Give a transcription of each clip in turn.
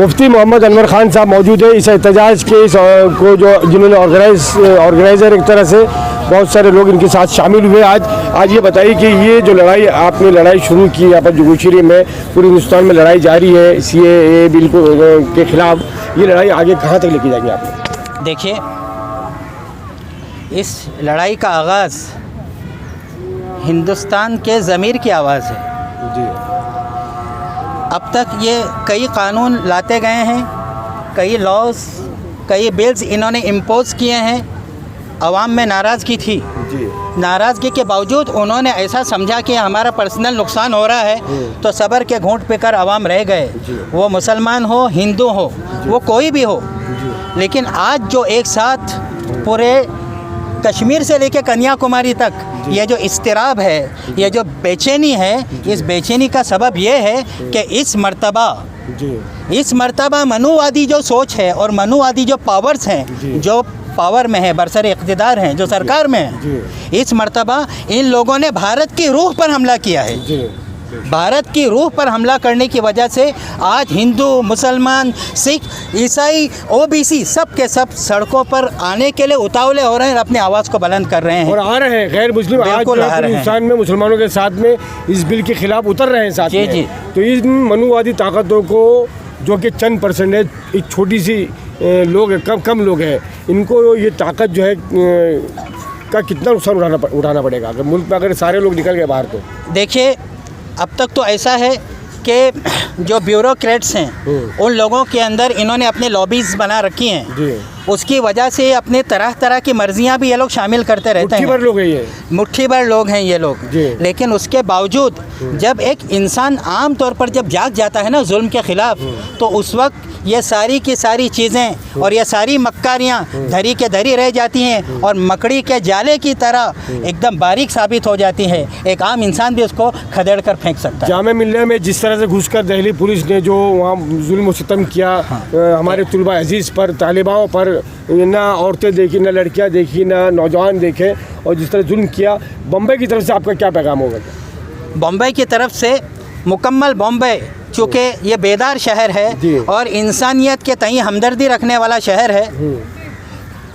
मुफ्ती मोहम्मद अनवर खान साहब मौजूद है इस एहतजाज के को जो जिन्होंने ऑर्गेनाइज़र एक तरह से बहुत सारे लोग इनके साथ शामिल हुए। आज ये बताइए कि ये जो लड़ाई आपने शुरू की यहाँ पर जगूशरी में, पूरे हिंदुस्तान में लड़ाई जारी है CAA बिल के खिलाफ, ये लड़ाई आगे कहाँ तक लेके जाएंगे आप? देखिए, इस लड़ाई का आगाज़ हिंदुस्तान के ज़मीर की आवाज़ है जी। अब तक ये कई कानून लाते गए हैं, कई लॉज, कई बिल्स इन्होंने इम्पोज़ किए हैं। आवाम में नाराज़गी थी जी। नाराज़गी के बावजूद उन्होंने ऐसा समझा कि हमारा पर्सनल नुकसान हो रहा है, तो सब्र के घूंट पीकर आवाम रह गए। वो मुसलमान हो, हिंदू हो, वो कोई भी हो। लेकिन आज जो एक साथ पूरे कश्मीर से लेकर कन्याकुमारी तक ये जो इस्तिराब है, ये जो बेचैनी है, इस बेचैनी का सबब ये है कि इस मर्तबा मनुवादी जो सोच है और मनुवादी जो पावर्स हैं, जो पावर में है, बरसर इक़्तिदार हैं, जो सरकार में है, इस मर्तबा इन लोगों ने भारत की रूह पर हमला किया है। भारत की रूह पर हमला करने की वजह से आज हिंदू, मुसलमान, सिख, ईसाई, OBC सब के सब सड़कों पर आने के लिए उतावले हो रहे हैं, अपनी आवाज़ को बुलंद कर रहे हैं और आ रहे हैं। गैर मुस्लिम आज हिंदुस्तान में मुसलमानों के साथ में इस बिल के खिलाफ उतर रहे हैं साथ में। तो इन मनुवादी ताकतों को, जो कि चंद % है, एक छोटी सी लोग कम लोग हैं, इनको ये ताकत जो है का कितना नुकसान उठाना पड़ेगा अगर मुल्क में अगर सारे लोग निकल गए बाहर? तो देखिए, अब तक तो ऐसा है कि जो ब्यूरोक्रेट्स हैं उन लोगों के अंदर इन्होंने अपने लॉबीज़ बना रखी हैं। उसकी वजह से अपने तरह तरह की मर्जियां भी ये लोग शामिल करते रहते हैं। मुट्ठी भर लोग हैं ये लोग। लेकिन उसके बावजूद जब एक इंसान आम तौर पर जब जाग जाता है ना जुल्म के ख़िलाफ़, तो उस वक्त ये सारी की सारी चीज़ें और ये सारी मक्कारियाँ धरी के धरी रह जाती हैं और मकड़ी के जाले की तरह एकदम बारीक साबित हो जाती है। एक आम इंसान भी उसको खदेड़ कर फेंक सकता है। जामे मिलने में जिस तरह से घुसकर दिल्ली पुलिस ने जो वहाँ जुल्म व सितम किया, हमारे तुलबा अजीज़ पर, तालिबाओं पर, ना औरतें देखी, ना लड़कियाँ देखी, ना नौजवान देखे, और जिस तरह जुल्म किया, बम्बई की तरफ से आपका क्या पैगाम होगा? बम्बई की तरफ से मुकम्मल बम्बई, चूँकि ये बेदार शहर है और इंसानियत के तई हमदर्दी रखने वाला शहर है,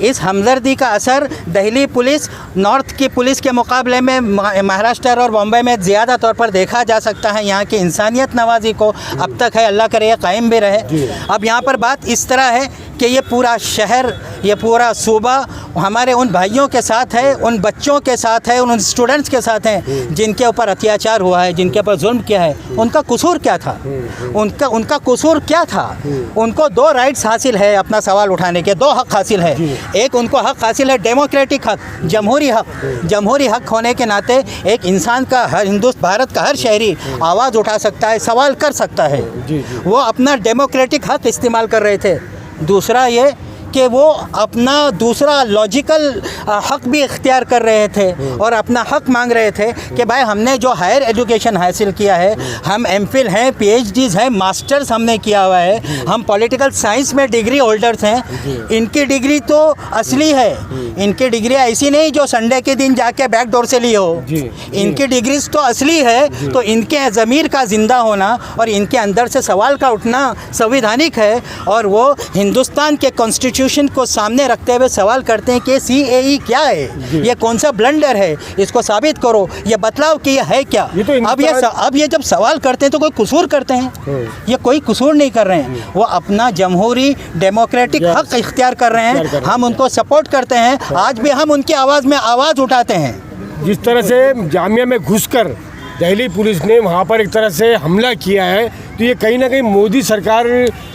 इस हमदर्दी का असर दिल्ली पुलिस नॉर्थ की पुलिस के मुकाबले में महाराष्ट्र और बम्बई में ज़्यादा तौर पर देखा जा सकता है। यहाँ की इंसानियत नवाजी को अब तक है, अल्लाह करे कायम भी रहे। अब यहाँ पर बात इस तरह है कि ये पूरा शहर, ये पूरा सूबा हमारे उन भाइयों के साथ है, उन बच्चों के साथ है, उन स्टूडेंट्स के साथ हैं जिनके ऊपर अत्याचार हुआ है, जिनके ऊपर जुल्म किया है। उनका कसूर क्या था? उनका कसूर क्या था? उनको 2 राइट्स हासिल है अपना सवाल उठाने के, 2 हक़ हासिल है। एक उनको हक़ हासिल है डेमोक्रेटिक हक़, जमहूरी हक़। जमहूरी हक़ होने के नाते एक इंसान का, हर भारत का हर शहरी आवाज़ उठा सकता है, सवाल कर सकता है। वो अपना डेमोक्रेटिक हक़ इस्तेमाल कर रहे थे। दूसरा ये कि वो अपना दूसरा लॉजिकल हक़ भी इख्तियार कर रहे थे और अपना हक़ मांग रहे थे कि भाई हमने जो हायर एजुकेशन हासिल किया है, हम MPhil हैं, PhDs हैं, मास्टर्स हमने किया हुआ है, हम पॉलिटिकल साइंस में डिग्री होल्डर्स हैं, इनकी डिग्री तो असली है। इनकी डिग्री ऐसी नहीं जो संडे के दिन जाके बैक डोर से ली हो। इनकी डिग्रीज तो असली है। तो इनके ज़मीर का ज़िंदा होना और इनके अंदर से सवाल का उठना संवैधानिक है, और वो हिंदुस्तान के कॉन्स्टिट्यूशन को सामने रखते हुए सवाल करते हैं कि CAA क्या है, ये कौन सा ब्लंडर है, इसको साबित करो, ये बतलाओ कि ये है क्या। अब ये जब सवाल करते हैं तो कोई कसूर करते हैं? ये कोई कसूर नहीं कर रहे हैं, वो अपना जमहूरी डेमोक्रेटिक हक़ इख्तियार कर रहे हैं। हम उनको सपोर्ट करते हैं, आज भी हम उनकी आवाज़ में आवाज़ उठाते हैं। जिस तरह से जामिया में घुसकर दिल्ली पुलिस ने वहाँ पर एक तरह से हमला किया है, तो ये कहीं ना कहीं मोदी सरकार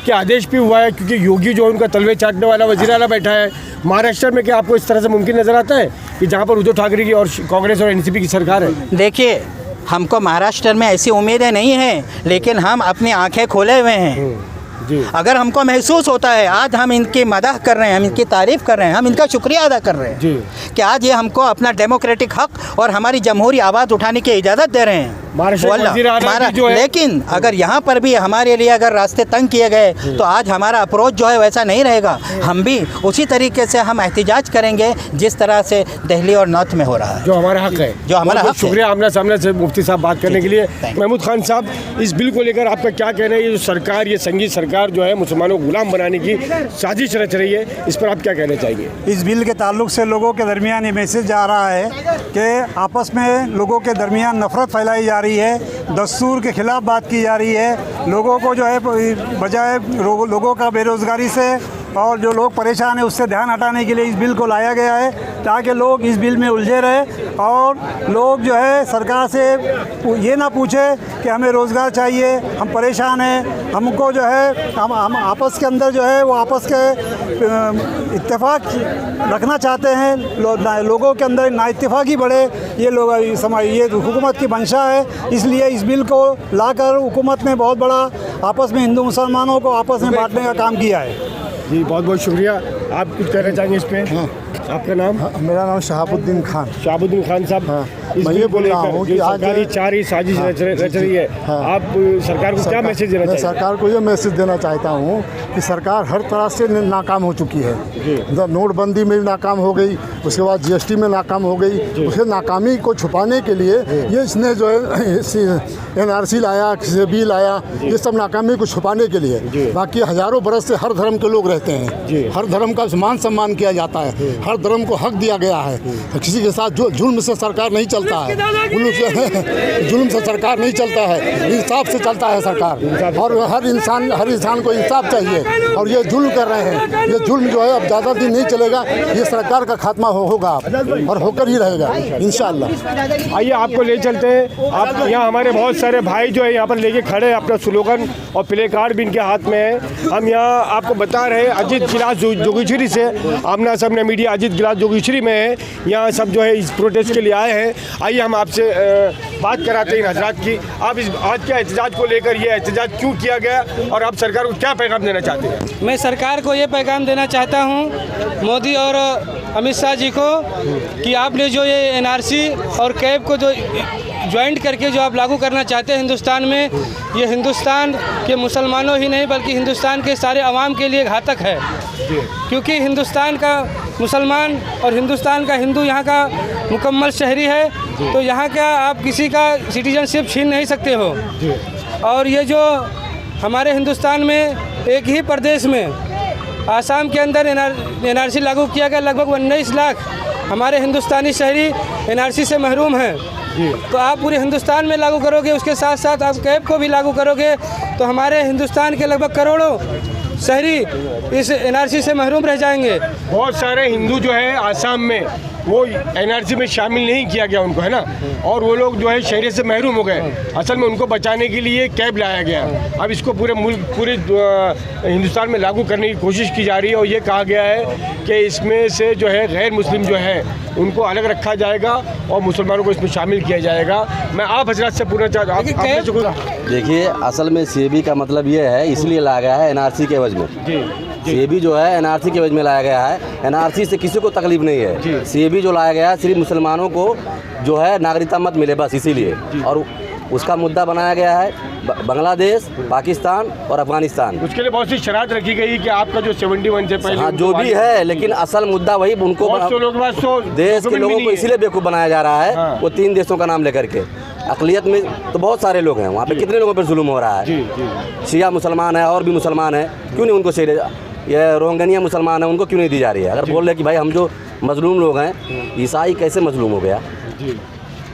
के आदेश पे हुआ है, क्योंकि योगी जो उनका तलवे चाटने वाला वज़ीर आला बैठा है। महाराष्ट्र में क्या आपको इस तरह से मुमकिन नज़र आता है कि जहाँ पर उद्धव ठाकरे की और कांग्रेस और NCP की सरकार है? देखिए, हमको महाराष्ट्र में ऐसी उम्मीदें नहीं हैं, लेकिन हम अपनी आँखें खोले हुए हैं। अगर हमको महसूस होता है, आज हम इनकी मदह कर रहे हैं, हम इनकी तारीफ़ कर रहे हैं, हम इनका शुक्रिया अदा कर रहे हैं कि आज ये हमको अपना डेमोक्रेटिक हक़ और हमारी जमहूरी आवाज़ उठाने की इजाज़त दे रहे हैं। महाराष्ट्र वो अल्लाह, वज़ीर आज़म भी जो है- लेकिन अगर यहाँ पर भी हमारे लिए अगर रास्ते तंग किए गए तो आज हमारा अप्रोच जो है वैसा नहीं रहेगा। हम भी उसी तरीके से हम एहतिजाज करेंगे जिस तरह से दिल्ली और नॉर्थ में हो रहा है, जो हमारा हक है। जो हमारा बहुत हक है। शुक्रिया आमना सामने से मुफ्ती साहब बात करने के लिए। Thank you. महमूद खान साहब, इस बिल को लेकर आपका क्या कहना है? ये जो सरकार, ये संघीय सरकार जो है मुसलमानों को गुलाम बनाने की साजिश रच रही है, इस पर आप क्या कहना चाहेंगे? इस बिल के ताल्लुक से लोगों के दरमियान ये मैसेज जा रहा है कि आपस में लोगों के दरमियान नफरत फैलाई जा रही है, दस्तूर के खिलाफ बात की जा रही है। लोगों को जो है बजाय लोगों का बेरोज़गारी से और जो लोग परेशान हैं उससे ध्यान हटाने के लिए इस बिल को लाया गया है, ताकि लोग इस बिल में उलझे रहे और लोग जो है सरकार से ये ना पूछे कि हमें रोज़गार चाहिए, हम परेशान हैं, हमको जो है हम आपस के अंदर जो है वो आपस के इत्तेफाक रखना चाहते हैं। लोगों के अंदर ना इत्तेफाकी बढ़े, ये लोग ये हुकूमत की मंशा है। इसलिए इस बिल को लाकर हुकूमत ने बहुत बड़ा आपस में हिंदू मुसलमानों को आपस में बांटने का काम किया है। जी बहुत बहुत शुक्रिया। आप कुछ कहना चाहेंगे इस पे? हाँ। आपका नाम? मेरा नाम शहाबुद्दीन खान। शहाबुद्दीन खान साहब, हाँ। इस मैं बिल ये को बोल रहा लेकर हूँ जो कि आज सरकारी चार ही साजिश रच रही है, आप सरकार को क्या मैसेज देना मैं चाहिए? सरकार को ये मैसेज देना चाहता हूँ कि सरकार हर तरह से नाकाम हो चुकी है। नोटबंदी में नाकाम हो गई, उसके बाद जीएसटी में नाकाम हो गई। उसके नाकामी को छुपाने के लिए ये इसने जो है एनआरसी लाया, सीएबी लाया, ये सब नाकामी को छुपाने के लिए। बाकी हज़ारों बरस से हर धर्म के लोग रहते हैं, हर धर्म का मान सम्मान किया जाता है, हर धर्म को हक दिया गया है। किसी के साथ जो जुल्म से सरकार नहीं चलता है, जुल्म से सरकार नहीं चलता है, इंसाफ से चलता है सरकार। और हर इंसान को इंसाफ चाहिए। और ये जुल्म कर रहे हैं, ये जुल्म जो है अब ज़्यादा दिन नहीं चलेगा, ये सरकार का खात्मा होगा और होकर ही रहेगा इंशाअल्लाह। आइए आपको ले चलते हैं। आप यहाँ हमारे बहुत सारे भाई जो है यहाँ पर लेके खड़े हैं, अपना स्लोगन और प्ले कार्ड भी इनके हाथ में है। हम यहाँ आपको बता रहे हैं अजीत गिलास जोगीश्वरी से, आमना सामने मीडिया अजीत गिलास जोगीश्वरी में है। यहाँ सब जो है इस प्रोटेस्ट के लिए आए हैं। आइए हम आपसे बात कराते हैं हजरात की। आप इस आज के एहतजाज को लेकर, ये एहतजाज क्यों किया गया और आप सरकार को क्या पैगाम देना चाहते हैं? मैं सरकार को ये पैगाम देना चाहता हूँ, मोदी और अमित शाह जी को, कि आपने जो ये एनआरसी और कैब को जो ज्वाइंट करके जो आप लागू करना चाहते हैं हिंदुस्तान में, ये हिंदुस्तान के मुसलमानों ही नहीं बल्कि हिंदुस्तान के सारे अवाम के लिए घातक है। क्योंकि हिंदुस्तान का मुसलमान और हिंदुस्तान का हिंदू यहाँ का मुकम्मल शहरी है, तो यहाँ का आप किसी का सिटीजनशिप छीन नहीं सकते हो। और ये जो हमारे हिंदुस्तान में एक ही प्रदेश में आसाम के अंदर एनआरसी लागू किया गया, लगभग 19 लाख हमारे हिंदुस्तानी शहरी एनआरसी से महरूम हैं। तो आप पूरे हिंदुस्तान में लागू करोगे, उसके साथ साथ आप कैब को भी लागू करोगे, तो हमारे हिंदुस्तान के लगभग करोड़ों शहरी इस एनआरसी से महरूम रह जाएंगे। बहुत सारे हिंदू जो है आसाम में, वो एनआरसी में शामिल नहीं किया गया उनको, है ना, और वो लोग जो है शहरी से महरूम हो गए। असल में उनको बचाने के लिए कैब लाया गया। अब इसको पूरे मुल्क, पूरे हिंदुस्तान में लागू करने की कोशिश की जा रही है और ये कहा गया है कि इसमें से जो है गैर मुस्लिम जो है उनको अलग रखा जाएगा और मुसलमानों को इसमें शामिल किया जाएगा। मैं आप हजरात से पूछना चाहता हूँ। देखिए, असल में सीएबी का मतलब ये है, इसलिए लाया गया है एनआरसी के एवज में। सीएबी जो है एनआरसी के एवज में लाया गया है। एनआरसी से किसी को तकलीफ नहीं है। सीएबी जो लाया गया है सिर्फ मुसलमानों को जो है नागरिकता मत मिले, बस इसीलिए। और उसका मुद्दा बनाया गया है बांग्लादेश, पाकिस्तान और अफगानिस्तान। उसके लिए बहुत सी शरारत रखी गई कि आपका जो 71 से पहले, हाँ, जो भी है, लेकिन असल मुद्दा वही उनको देश के लोगों को इसीलिए बेवकूफ़ बनाया जा रहा है। हाँ। वो 3 देशों का नाम लेकर के, अकलियत में तो बहुत सारे लोग हैं वहाँ पे, कितने लोगों पर जुल्म हो रहा है। शिया मुसलमान है और भी मुसलमान है, क्यों नहीं उनको शहरी, ये रोहिंग्या मुसलमान है, उनको क्यों नहीं दी जा रही है? अगर बोल रहे कि भाई हम जो मजलूम लोग हैं, ईसाई कैसे मजलूम हो गया?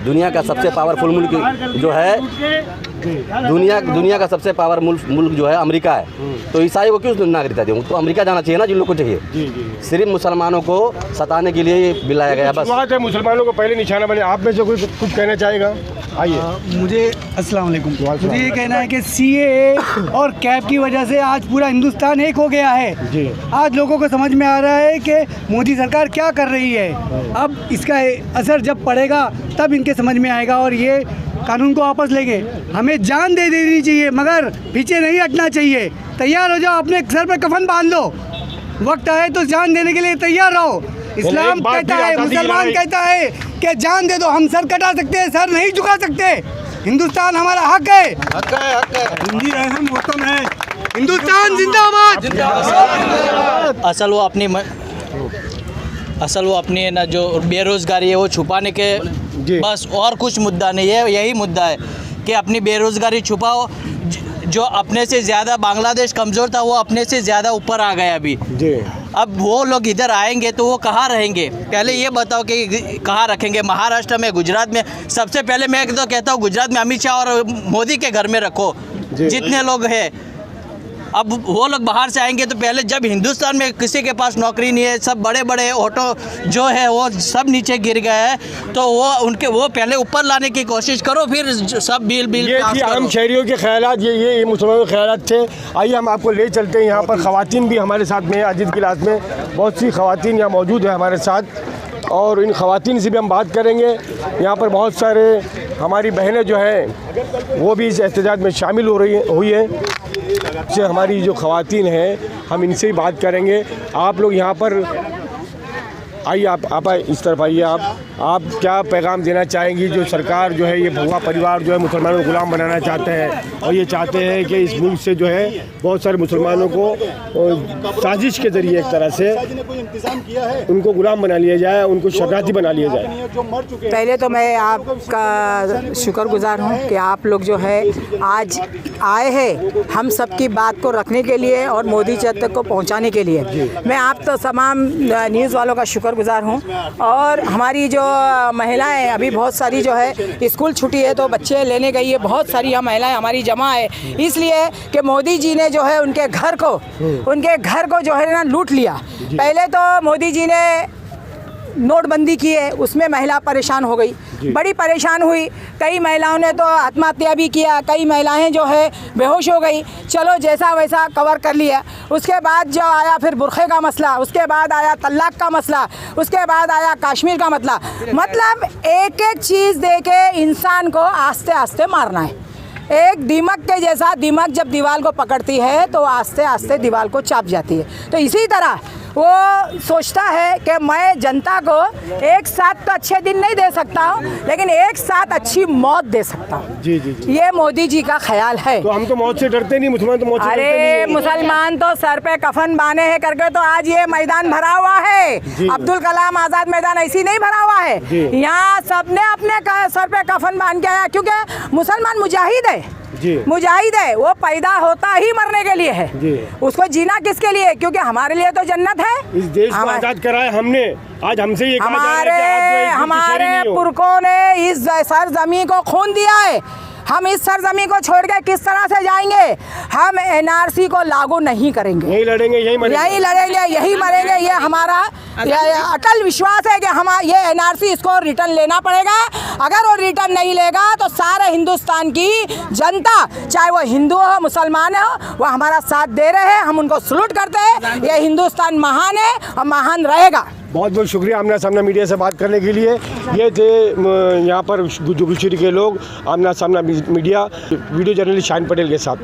दुनिया का सबसे पावरफुल मुल्क जो है, दुनिया का सबसे पावर मुल्क जो है अमेरिका है, तो ईसाई को क्यों नागरिकता दें? तो अमेरिका जाना चाहिए ना, जिन लोगों को चाहिए। सिर्फ मुसलमानों को सताने के लिए ये बिलाया गया बस। बात है मुसलमानों को पहले निशाना बने। आप में से कोई कुछ कहना चाहेगा? आइए। मुझे अस्सलाम वालेकुम। मुझे ये कहना है कि सीएए और कैब की वजह से आज पूरा हिंदुस्तान एक हो गया है। आज लोगों को समझ में आ रहा है कि मोदी सरकार क्या कर रही है। अब इसका असर जब पड़ेगा तब इनके समझ में आएगा और ये कानून को वापस लेंगे। हमें जान दे देनी चाहिए मगर पीछे नहीं हटना चाहिए। तैयार हो जाओ, अपने सर पर कफन बांध लो, वक्त आए तो जान देने के लिए तैयार रहो। इस्लाम कहता है, मुसलमान कहता है कि जान दे दो। हम सर कटा सकते हैं, सर नहीं झुका सकते। हिंदुस्तान हमारा हक है। हिंदी अहम वतन है। हिंदुस्तान जिंदाबाद। असल वो अपनी ना जो बेरोज़गारी है वो छुपाने के बस और कुछ मुद्दा नहीं है, यही मुद्दा है कि अपनी बेरोज़गारी छुपाओ। जो अपने से ज़्यादा बांग्लादेश कमज़ोर था वो अपने से ज़्यादा ऊपर आ गया अभी। अब वो लोग इधर आएंगे तो वो कहाँ रहेंगे? पहले ये बताओ कि कहाँ रखेंगे? महाराष्ट्र में, गुजरात में? सबसे पहले मैं तो कहता हूँ गुजरात में अमित शाह और मोदी के घर में रखो जितने लोग हैं। अब वो लोग बाहर से आएंगे तो पहले जब हिंदुस्तान में किसी के पास नौकरी नहीं है, सब बड़े बड़े ऑटो जो है वो सब नीचे गिर गए हैं, तो वो पहले ऊपर लाने की कोशिश करो, फिर सब बिल ये थी आम शहरियों के ख्यालात, ये मुसलमानों के ख्यालात थे। आइए हम आपको ले चलते हैं। यहाँ पर ख़वातीन भी हमारे साथ में, अजीत गिलास में बहुत सी ख़वातीन यहाँ मौजूद है हमारे साथ, और इन ख़वातीन से भी हम बात करेंगे। यहाँ पर बहुत सारे हमारी बहनें जो हैं वो भी इस एहतजाज में शामिल हुई हैं। से हमारी जो ख़वातीन हैं हम इनसे ही बात करेंगे। आप लोग यहाँ पर आइए, आप इस तरफ आइए। आप क्या पैगाम देना चाहेंगी? जो सरकार जो है ये भगवा परिवार जो है मुसलमानों को गुलाम बनाना चाहते हैं, और ये चाहते हैं कि इस मुल्क से जो है बहुत सारे मुसलमानों को साजिश के ज़रिए एक तरह से उनको गुलाम बना लिया जाए, उनको शरणार्थी बना लिया जाए। पहले तो मैं आपका शुक्रगुजार हूँ कि आप लोग जो है आज आए हैं हम सब की बात को रखने के लिए और मोदी जी तक को पहुँचाने के लिए। मैं आप तो तमाम न्यूज़ वालों का शुक्रगुजार हूँ। और हमारी जो महिलाएं अभी बहुत सारी जो है स्कूल छुट्टी है तो बच्चे लेने गई है, बहुत सारी यहाँ महिलाएं हमारी जमा है, इसलिए कि मोदी जी ने जो है उनके घर को जो है ना लूट लिया। पहले तो मोदी जी ने नोटबंदी की है, उसमें महिला परेशान हो गई, बड़ी परेशान हुई। कई महिलाओं ने तो आत्महत्या भी किया, कई महिलाएं जो है बेहोश हो गई। चलो जैसा वैसा कवर कर लिया। उसके बाद जो आया फिर बुरखे का मसला, उसके बाद आया तलाक का मसला, उसके बाद आया कश्मीर का मसला। मतलब एक एक चीज़ दे के इंसान को आस्ते आस्ते मारना है। एक दीमक के जैसा, दीमक जब दीवार को पकड़ती है तो आस्ते आस्ते दीवार को चाप जाती है। तो इसी तरह वो सोचता है कि मैं जनता को एक साथ तो अच्छे दिन नहीं दे सकता हूँ, लेकिन एक साथ अच्छी मौत दे सकता हूँ। जी। ये मोदी जी का ख्याल है। तो हम तो मौत से डरते नहीं, मुसलमान तो मौत से डरते नहीं। अरे मुसलमान तो सर पे कफन बांधे हैं करके तो आज ये मैदान भरा हुआ है। अब्दुल कलाम आज़ाद मैदान ऐसी नहीं भरा हुआ है। यहाँ सबने अपने सर पे कफन बांध के आया, क्योंकि मुसलमान मुजाहिद है। मुजाहिद है, वो पैदा होता ही मरने के लिए है। उसको जीना किसके लिए? क्योंकि हमारे लिए तो जन्नत है। इस देश को आज़ाद कराया हमने, आज हमसे ये हमारे पुरखों ने इस सरजमी को खून दिया है। हम इस सरजमी को छोड़ के किस तरह से जाएंगे? हम एनआरसी को लागू नहीं करेंगे, यही लड़ेंगे, यही मरेंगे। ये हमारा अटल विश्वास है कि हम ये एनआरसी इसको रिटर्न लेना पड़ेगा। अगर वो रिटर्न नहीं लेगा तो सारे हिंदुस्तान की जनता, चाहे वो हिंदू हो मुसलमान हो, वो हमारा साथ दे रहे हैं। हम उनको सलूट करते हैं। ये हिंदुस्तान महान है और महान रहेगा। बहुत बहुत शुक्रिया आमना सामना मीडिया से बात करने के लिए। ये थे यहाँ पर गुजशरी के लोग, आमना सामना media, video journalist Shaheen Patel के साथ।